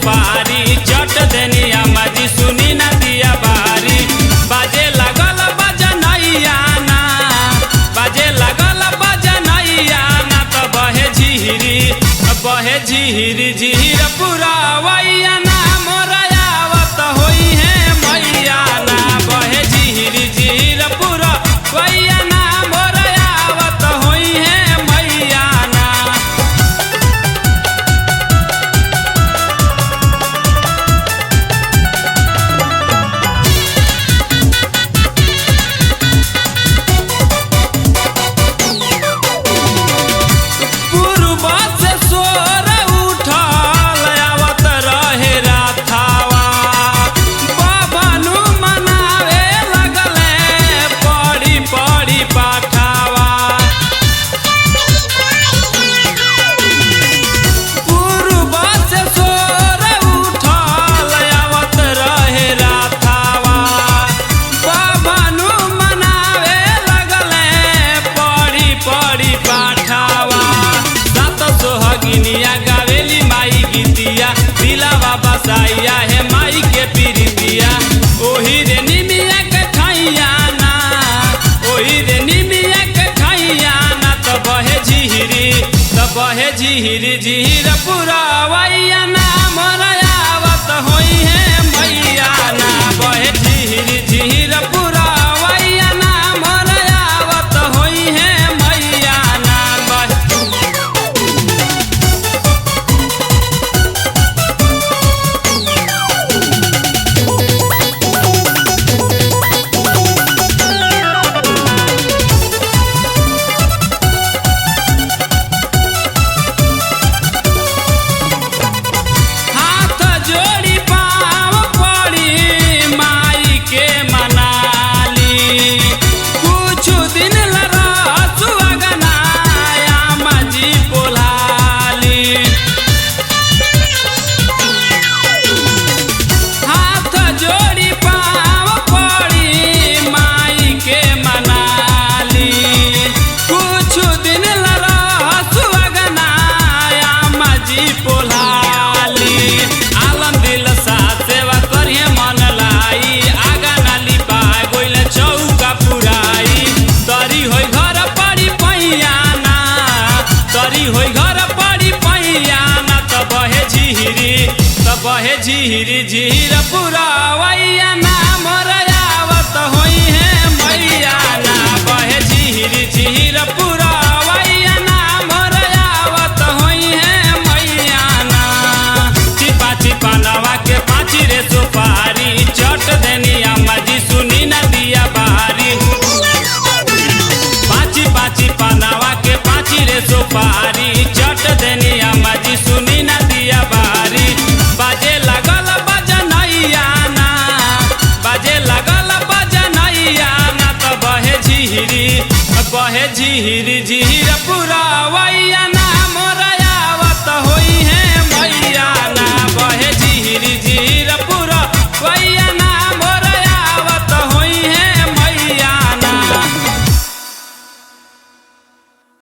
सुपारी चट देनी अम्मा जी सुनी ना दिया बारी। बाजे लगल बजनैया ना, बाजे लगल बजनैया ना तो बहे झीर झीर पुरावैया ना मोरा आवत होई है मैया ना। बहे झीर झीर पुरावैया ना मोरा आवत होई है मैया ना। गावेली माई गीतिया दिलावा बसाइया है माई के पीरितिया। ओही रे निमिया के खैया ना, ओही रे निमिया के खैया ना तो बहे झीर झीर पुरावैया ना मोरा आवत होई है मैया ना। बहे झीर झीर पुरावैया ना मोरा आवत होई है मैया ना। बहे झीर झीर पुरावैया ना मोरा आवत होई है मैया ना। बहे झीर झीर पुरावैया ना मोरा आवत होई है मैया ना। चिपा चिपा नवा के पाँची रे सुपारी चट देनी अम्मा जी सुनी ना दिया बारी। पाँची पाँची पानवा के पाँची रे सुपारी चट देनी अम्मा जी सुनी ना दिया बारी। बाजे लगल बजनैया ना, बाजे लगल बजनैया ना तो बहे झीर